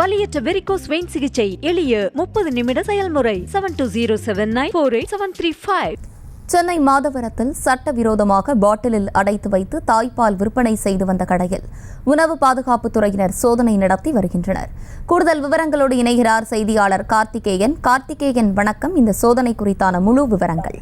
வலியற்ற varicose vein சிகிச்சை எளிய 30 நிமிட செயல்முறை 7207948735. சென்னை மாதவரத்தில் சட்டவிரோதமாக பாட்டிலில் அடைத்து வைத்து தாய்ப்பால் விற்பனை செய்து வந்த கடையில் உணவு பாதுகாப்புத்துறையினர் சோதனை நடத்தி வருகின்றனர். கூடுதல் விவரங்களோடு இணைகிறார் செய்தியாளர் கார்த்திகேயன். வணக்கம். இந்த சோதனை குறித்தான முழு விவரங்கள்.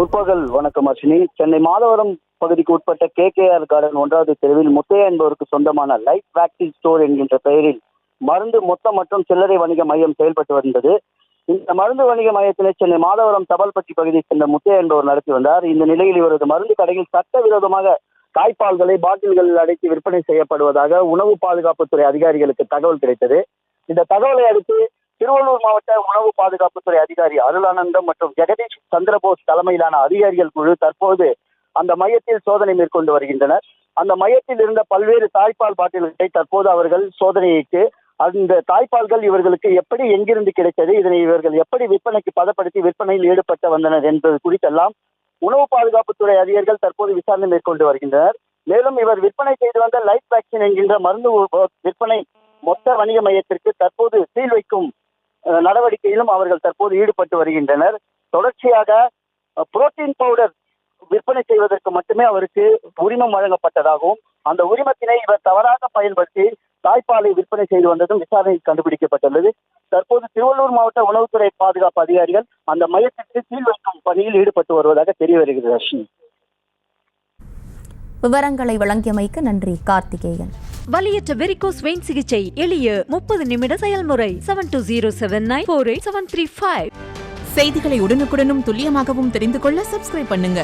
முற்பகல் வணக்கம் அர்ஷினி. சென்னை மாதவரம் பகுதிக்கு உட்பட்ட KKR கார்டன் 1வது தெருவில் முத்தையா என்பவருக்கு சொந்தமான லைஃப் வேக்சின் ஸ்டோர் என்கின்ற பெயரில் மருந்து மொத்த மற்றும் சில்லறை வணிக மையம் செயல்பட்டு வந்தது. இந்த மருந்து வணிக மையத்தினை சென்னை மாதவரம் தபால்பட்டி பகுதியை சேர்ந்த முத்தையா என்பவர் நடத்தி வந்தார். இந்த நிலையில் இவரது மருந்து கடையில் சட்டவிரோதமாக தாய்ப்பால்களை பாட்டில்களில் அடைத்து விற்பனை செய்யப்படுவதாக உணவு பாதுகாப்புத்துறை அதிகாரிகளுக்கு தகவல் கிடைத்தது. இந்த தகவலை அடுத்து திருவள்ளூர் மாவட்ட உணவு பாதுகாப்புத்துறை அதிகாரி அருளானந்தம் மற்றும் ஜெகதீஷ் சந்திரபோஸ் தலைமையிலான அதிகாரிகள் குழு தற்போது அந்த மையத்தில் சோதனை மேற்கொண்டு வருகின்றனர். அந்த மையத்தில் இருந்த பல்வேறு தாய்ப்பால் பாட்டில்களை தற்போது அவர்கள் சோதனையிட்டு அந்த தாய்ப்பால்கள் இவர்களுக்கு எப்படி எங்கிருந்து கிடைத்தது, இதனை இவர்கள் எப்படி விற்பனைக்கு பதப்படுத்தி விற்பனையில் ஈடுபட்டு வந்தனர் என்பது குறித்தெல்லாம் உணவு பாதுகாப்புத்துறை அதிகாரிகள் தற்போது விசாரணை மேற்கொண்டு வருகின்றனர். மேலும் இவர் விற்பனை செய்து வந்த லைஃப் வேக்சின் என்கின்ற மருந்து விற்பனை மொத்த வணிக மையத்திற்கு தற்போது சீல் வைக்கும் நடவடிக்கையிலும் அவர்கள் தற்போது ஈடுபட்டு வருகின்றனர். தொடர்ச்சியாக புரோட்டீன் பவுடர் விற்பனை செய்வதற்கு மட்டுமே அவருக்கு உரிமம் வழங்கப்பட்டதாகவும் அந்த உரிமத்தினை இவர் தவறாக பயன்படுத்தி தாய்ப்பாலை விற்பனை செய்து வந்ததும் விசாரணையில் கண்டுபிடிக்கப்பட்டுள்ளது. தற்போது திருவள்ளூர் மாவட்ட உணவுத்துறை பாதுகாப்பு அதிகாரிகள் அந்த மையத்திற்கு சீல் வைக்கும் பணியில் ஈடுபட்டு வருவதாக தெரிய வருகிறது. அர்ஷினி, விவரங்களை வழங்கியமைக்கு நன்றி கார்த்திகேயன். வலியற்ற வெரிகோஸ் வெயின் சிகிச்சை எளிய 30 நிமிட செயல்முறை 7207948735. செய்திகளை உடனுக்குடனும் துல்லியமாகவும் தெரிந்து கொள்ள சப்ஸ்கிரைப் பண்ணுங்க.